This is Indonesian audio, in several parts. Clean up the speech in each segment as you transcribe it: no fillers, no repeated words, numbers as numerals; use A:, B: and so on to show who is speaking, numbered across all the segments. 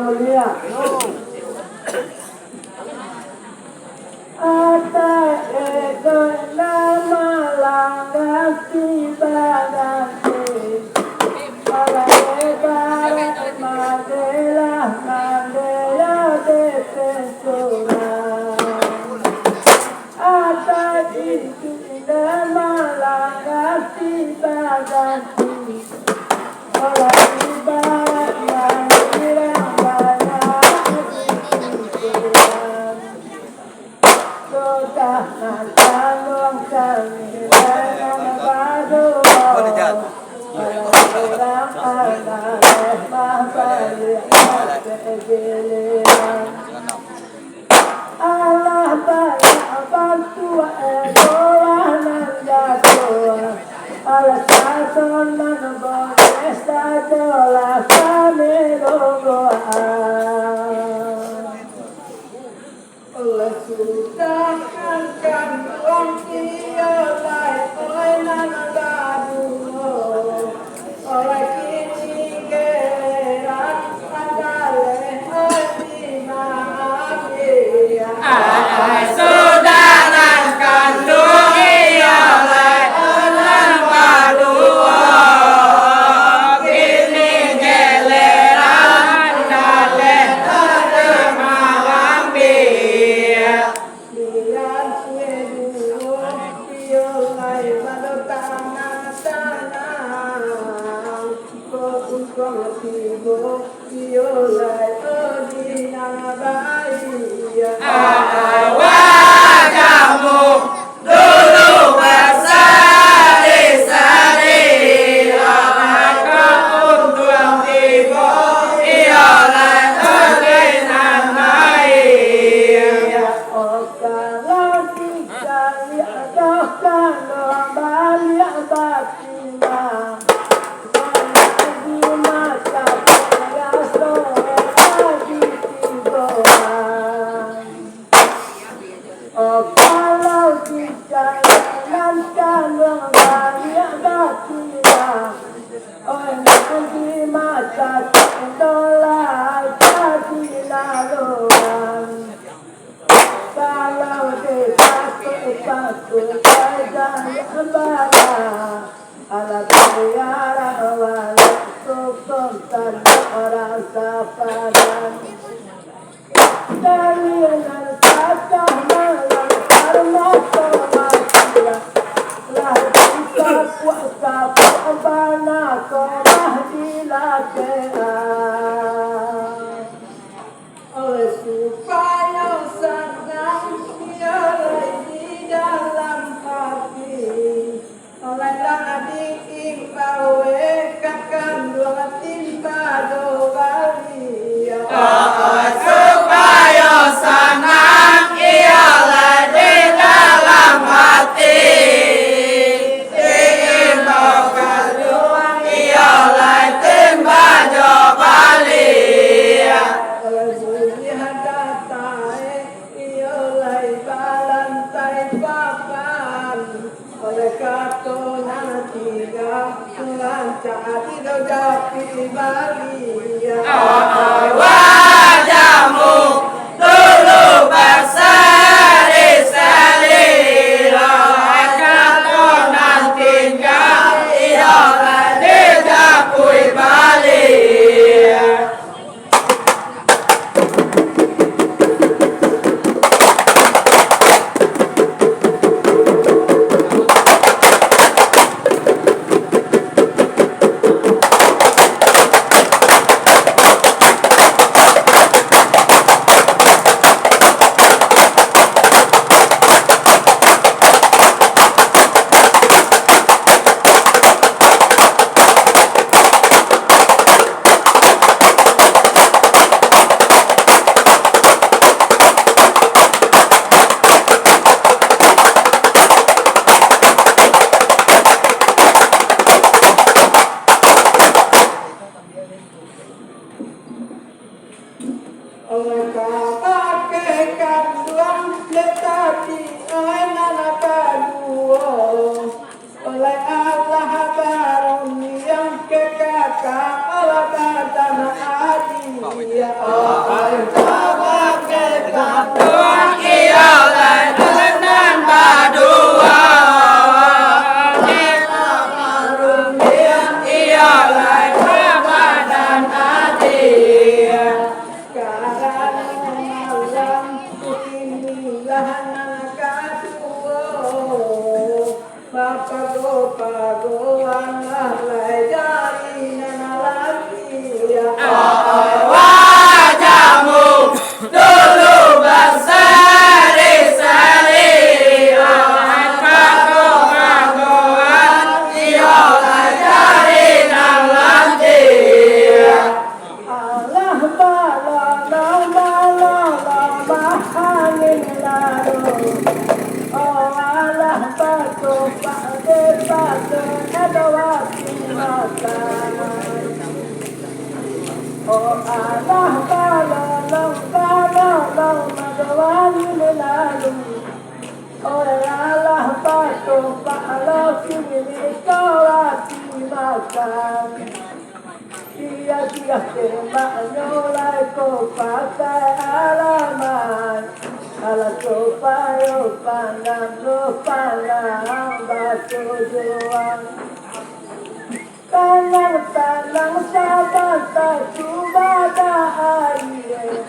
A: mulia. Ata ego nama langasi badasi. Para ebara madela mandela de pesora. Ata itu nama langasi badasi. Para ebara mandela Allah banyak bantu Allah sason man boleh sajola Allah sudahkan kandung dia baik oleh nanagadu oleh kini gerak padale hati maafia
B: Sudahkan kandung dia baik oleh nanagadu kini geleran padale hati maafia wajahmu dulu berseri-seri maka untuk ibu ialah kegiatan baik
A: kalau dijalankan yang banyak batinah, nanti masa tolak jadi laluan. Kalau dipakut saja yang banyak, ala biara walau sukun tanpa rasa padan. Dalilan kata melanggar mata manusia, lah bisa kuasa pembana kemah dilakukan. Oleh supaya senang ia di dalam hati, oleh tadi ingbawe kakang dua timba doa dia.
B: supaya senang ialah di dalam hati ingin berkeluar ialah timba jobali
A: Oleh bunyi hadatai ialah balantai papan, oleh katonan tiga lancar tidak dapat balia.
B: wajahmu dulu berseri-seri katonan tinggal ialah dijapui balik
A: Allah batu palo kini korati makan. Dia tembak nyolai ko pakai alaman. Ala supaya pandang batu juang. Tanang sabar tak cuba air.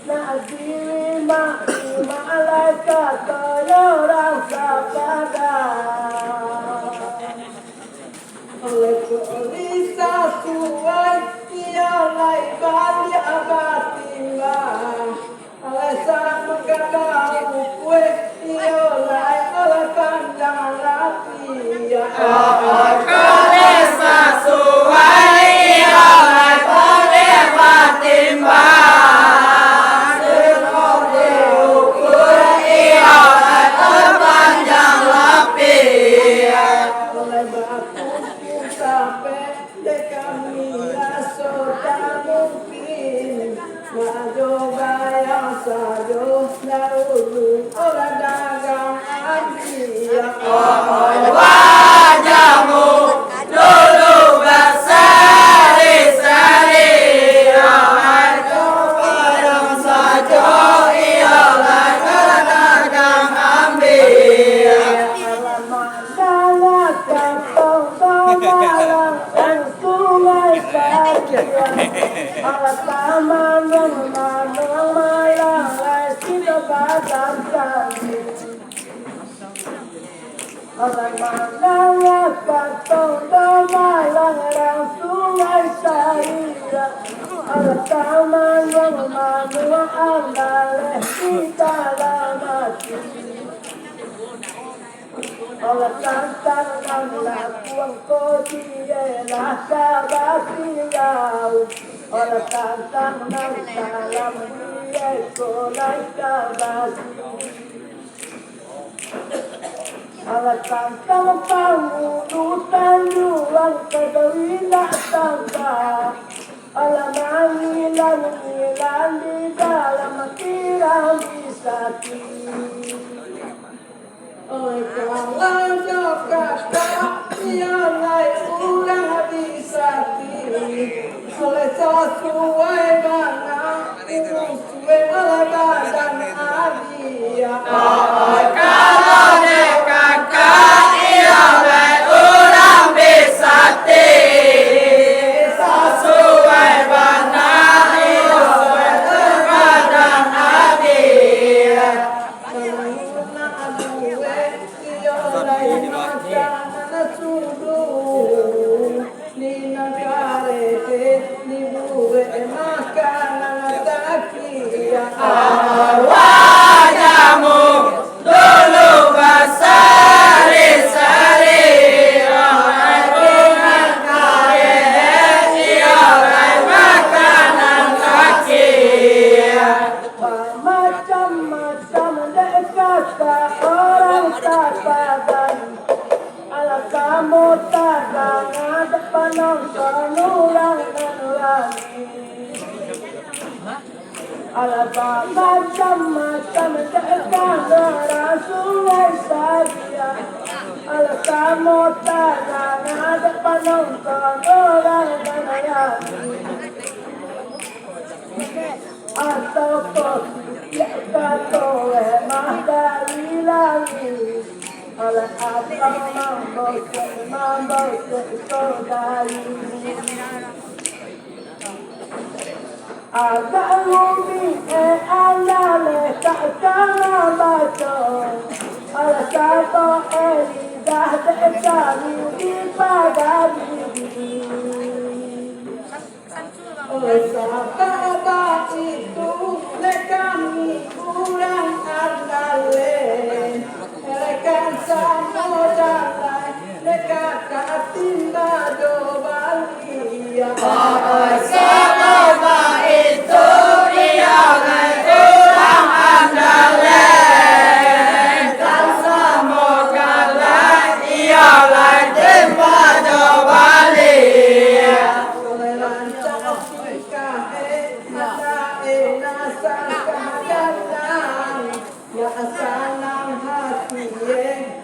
A: Nak diri malaikat orang sabar. Oleh Lisa suai ia lai bali abatimah. Oleh sama kadang kue ia lai oleh kandang rapi.
B: Kalesa suai oleh boleh patimbang. Semoga ukur oleh terpanjang lapis.
A: Oleh batu sampai kami rasa tak mungkin. Maju bayang sajo lalu oleh dagang adia.
B: Wajahmu dulu berseri-seri. Oleh kepadang saja ialah dagang ambil.
A: Oleh tantangan lakuang kodielah kabasiau. Oleh tantangan salam dia kolai kabasi. Oleh tantangan pengurusan juang kedawilah tangga. Oleh mangilan di dalam tiramisati. Oi kalau Jakarta yang lain ulang bisa kiri. Oleh sesuai mana sesuai oleh badan adia.
B: Kalau dekat ialah orang bisa sesuai benar sesuai terkadang hadir. Wajahmu dulu berseri-seri. Oleh bunga karet oleh makanan kaki.
A: Macam-macam dekat orang tak padan. Ala kamu takkan ada penonton ulang dan lagi. Ala macam-macam dekat orang sungai saja. Ala kamu takkan ada penonton ulang dan lagi. Atau kau kata emang dari langit. Oleh apa mampu saudari. Agak ngumi anale tak kena baca. Oleh kata lidah dekani di pagari. Oleh sahabat itu kami kurang andale. Lekan sama jalan lekat katimba do balia.
B: Sahabat itu ialah orang andaleng. Dan semoga ialah tempat Bali.
A: Oleh lancar kahe nasa nasa kahadang ya asanang hati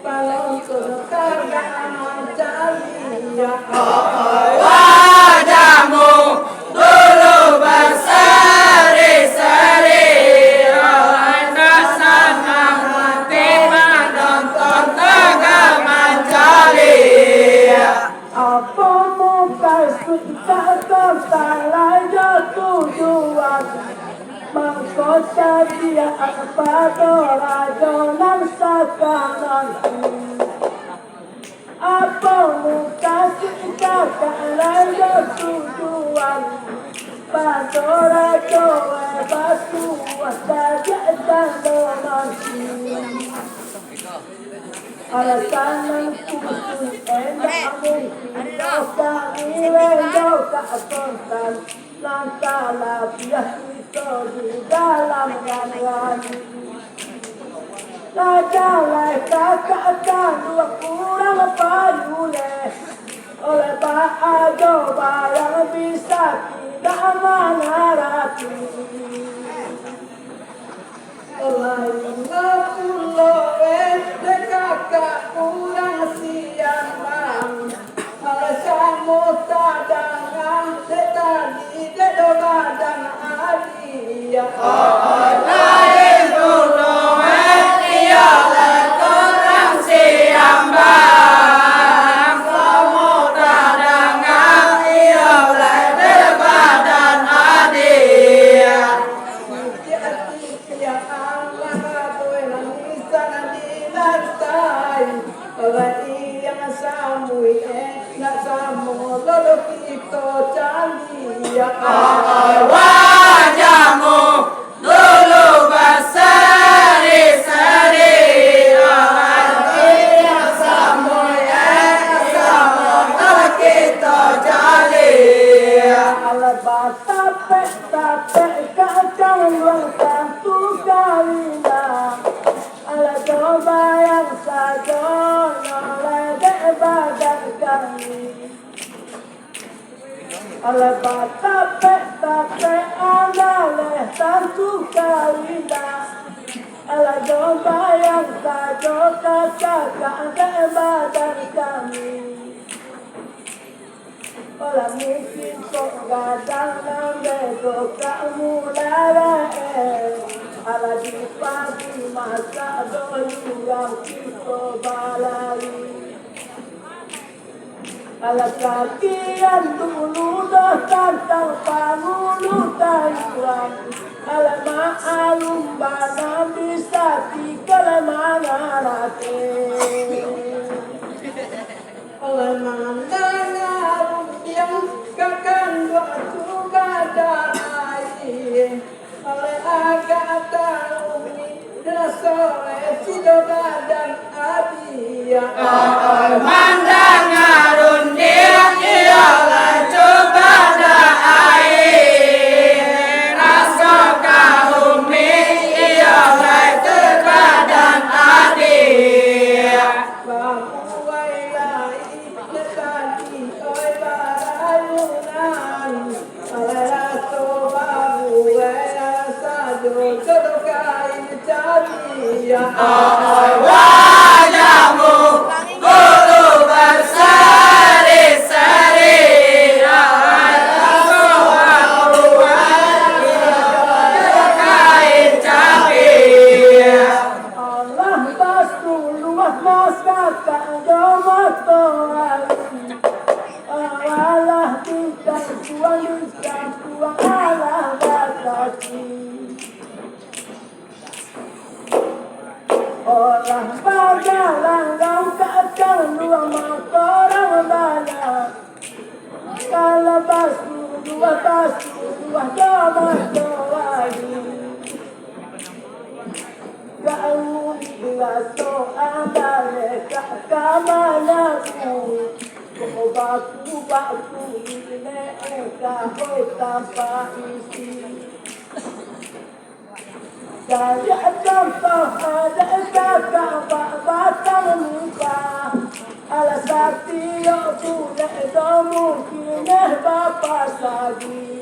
A: balon kekargaan calia.
B: Wajahmu dulu berseri-seri, anak senang hati menonton tegal mencari.
A: Apa muka suka kesalahnya tujuan mengkota dia apa dorajonan sekarang. Apa muka suka kesalahnya tujuan padorajo batu saja dan donasi. Alasan khusus enggak mungkin kami lewat ketontan lantaran bias itu di dalam rangkaian. Rajalah katakan dua kurang payule oleh Pak Ajoba yang bisa tidak menarati. Kakak kurang siang alasanmu tadangan tadi dedo badan adia.
B: Lain dulu ia kurang siang bang, kamu tadangan ia di badan adia. Wajahmu dulu berseri-seri, yang semuanya sama kita jadi.
A: Tape kacang luangkan tugalina. Ala coba yang saja oleh badan kami. Ala tape ala lesan tugalina. Ala coba yang saja katakan badan kami. Olah mungkin kok gadang nambah kamu lara ala di pagi masa dulu yang kita balai. Ala kakian dulu dosan tanpa mulutan uang. Ala ma'alum bana bisa tiga mana rate. Oleh mandang yang kakang waktu badai. Oleh agak umi rasore sido badan adia.
B: Mandang arun dia coba dai, rasa kahumi badan adia. Wajahmu dulu berseri-seri, kain capir.
A: Allah bastu luas masyarakat domotoran. Awalah bintang tuang Allah batasi. Orang berjalan dalam keadaan dua mata orang banyak. Kalau bastu dua domotoran. Kau bila soalnya kamanaku, kau baku ini kau tanpa isi. Saya contoh ada kakak batang muka, ala satio punya itu mungkin bapak lagi.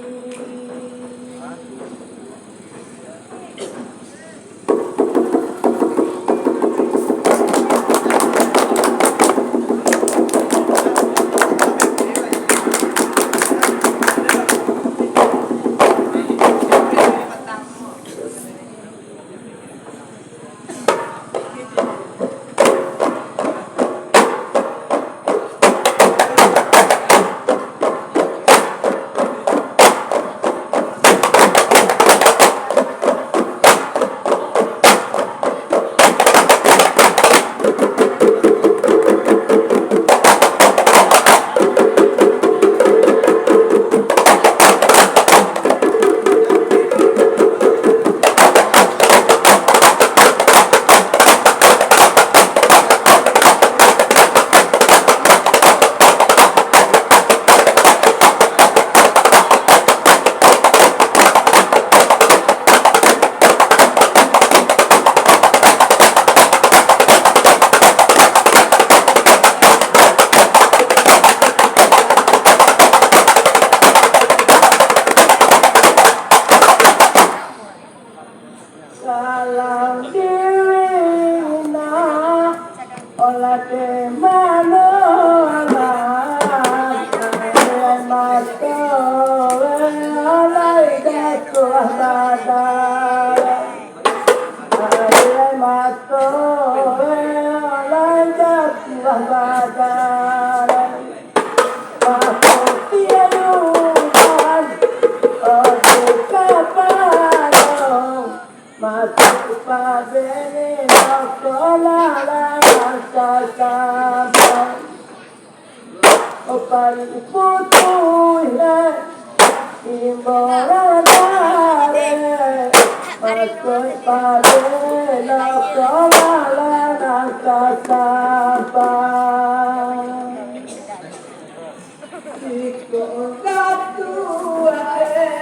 A: Ola te manola, ay mato, ola ida kuahada, ay mato, ola ida kuahada, aku tiada oke kapalo, masuk pabene sekolah rasa sabar, opal putih imorale, masuk pabene sekolah rasa sabar. Iko katuae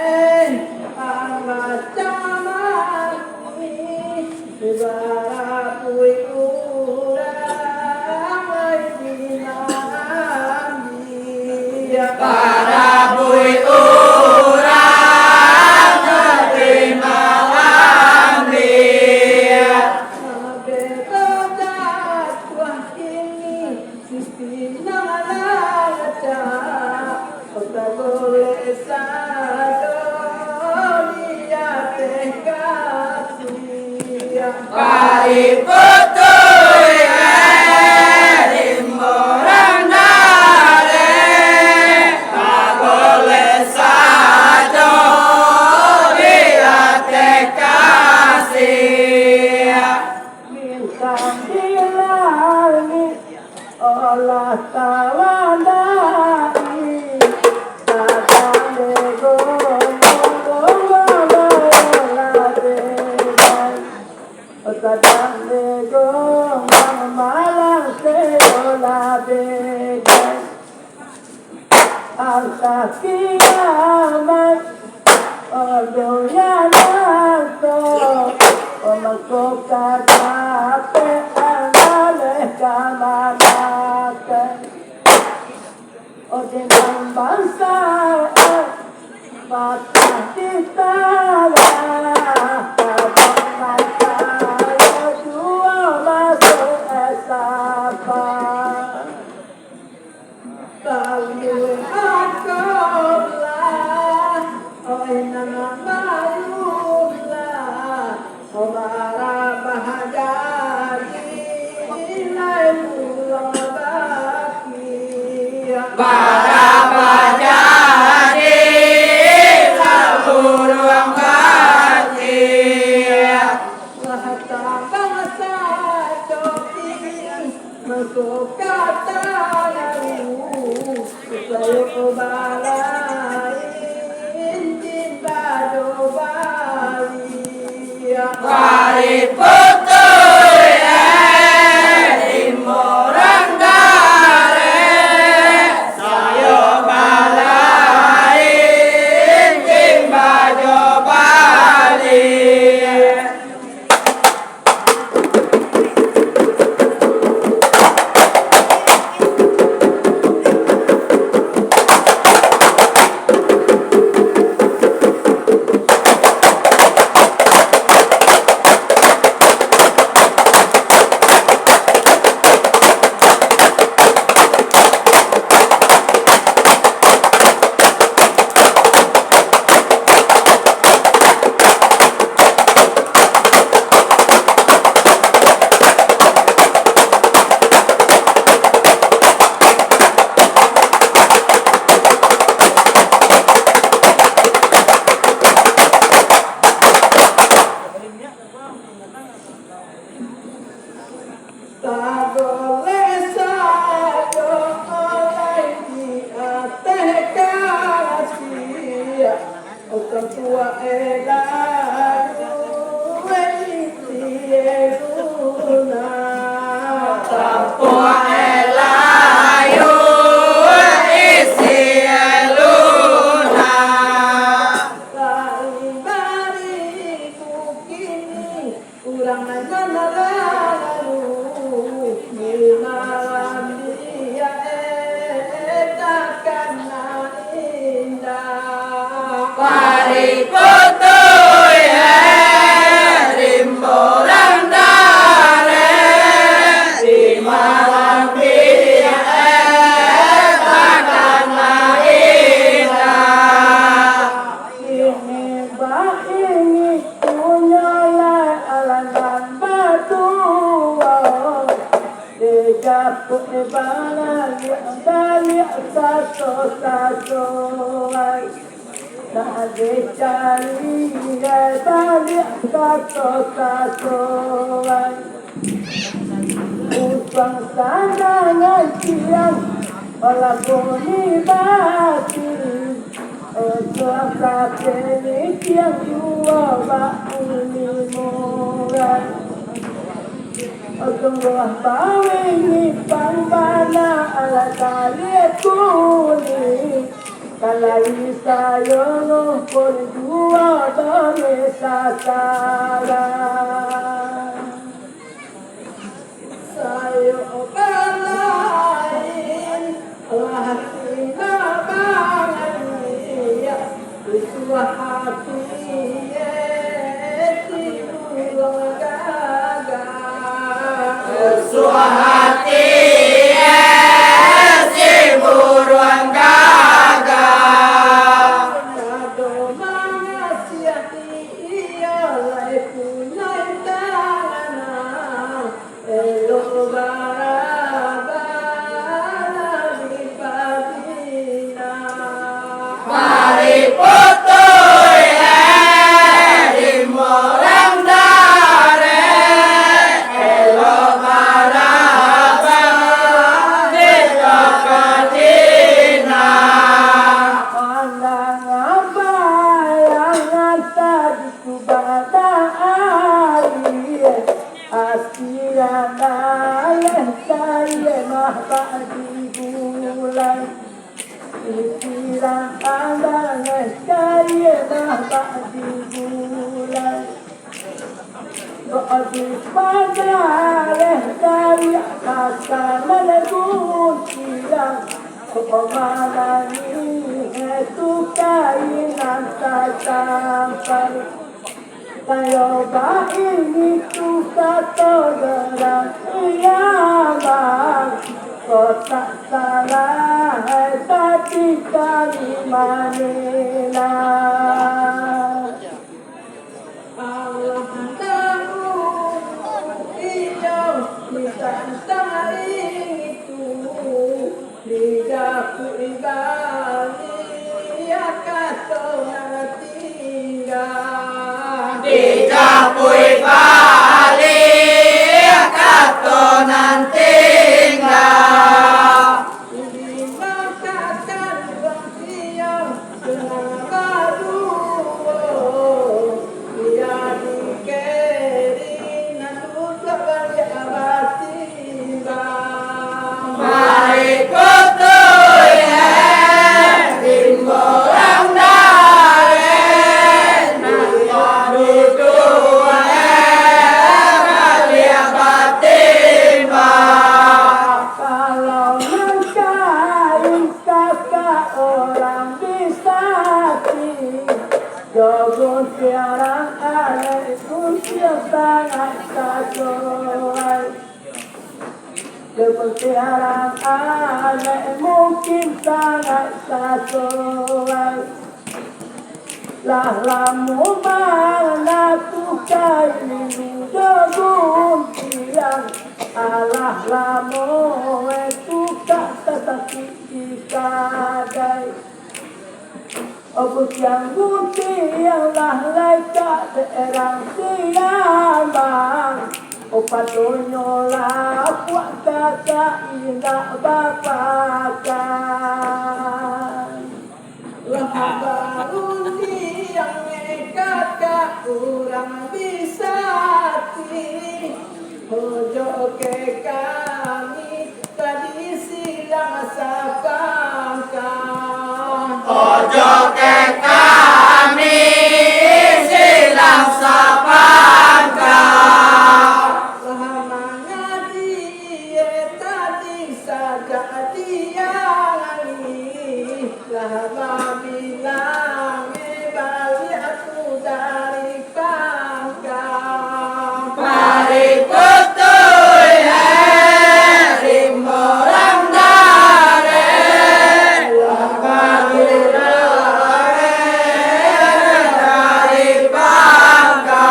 A: amacamani ibarapui urang dinami
B: Para bui urang terima ambil.
A: berodat wah ini sisi nalaga otak boleh sado dia tekasih
B: Pari putui rimborang dare, tak boleh saja dia tekasih.
A: bintang di langit olah tawandai kadang nego olah beban kadang nego malang olah beban harta kiamat dunia nanto omangko katape anale kamanakan dengan bangsa patah di tanah mata dua masuk esapa Kaliwe akolah, oi nama mayulah, omara bahagia nilai pulang baki.
B: Para bajadi seluruh hati.
A: Rahata bangsa joki, masuk kata lalu, saya balain cinta dobali.
B: Pari putui rimborang dare, sayo balain timba jobali.
A: Tak boleh saja oleh di atas kasih orang tua elayu eluna
B: Papua elayu isi eluna.
A: bari kini urang lalu malam dia takkan indah.
B: Pari putui rimborang dare, di mana
A: Aku balik satu ay Nade cari balik satu ay Upang sana ngajian Walakuni batin Ojo kakeni tiang dua bakuni murai Otong ruang bawing pangbana ala kali kuni Kalai sayo numpur dua dome sasara Sayo kalain hati nabangani Iswa hati tidur gagal
B: Suhati si burung gagak
A: Nado mangasiati iya lai punai tangan Elo barabara di patina
B: Mari putoy di morang dare Elo maraba di katina
A: Pandang apa yang ada di kubata ari Asiran ayah saya mahbah di bulan Isiran pandang saya mahbah di bulan Doa pada dari akan menegur siang Kepemanan itu kainan tak sampai Kayo ba ini tu kata derang iyaman Kota salah tapi kami manila Allah tahu iyo disantang itu lidaku ibali ya kata tinggal
B: Dijapui balik katonan tinggal
A: Dimakan siang dengan baru Dia dikeri Nandut balik abatiba
B: Mari putoy di morang dare
A: Kalau nangkain kakak orang disakti Jogon siarang aneh usia sangat kacauan Jogon siarang aneh mungkin sangat kacauan Lah lamu mana tukai minum jogon siang Alah lamu itu tak tetapi kadai Obus yang putih yang lah lecak daerah siambang Opat donyolah puak kakak indah bapakan Lah baru yang kakak kurang bisa hati Ojo ke kami tadi silang sapangkan
B: Ojo ke kami silang sapangka
A: Lamanya dia tadi saja dia ini Lama bilang balik aku dari pangkal
B: Mari putoy di morang dare dari bangka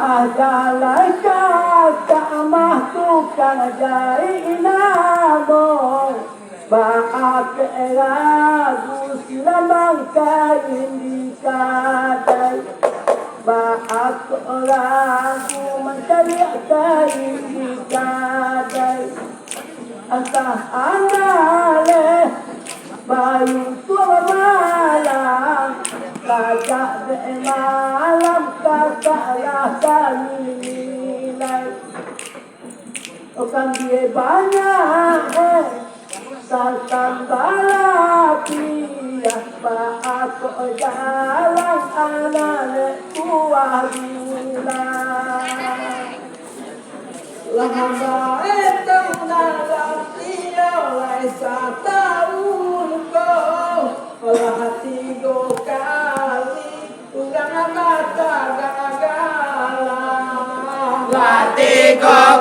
A: Adalah kakak mahtuk bukan jari namo Baak ragu silamang kain di kadai Baak ragu mencari kain di kadai Asah anale bayu tua malam Kajak de malam katalah kami nilai Orang dia banyak Saltan balapi Baak jalan anale kuah nilai Lama etong dalam tiada laisa tahun kau hati go kali kurang kata gagalan
B: Latigo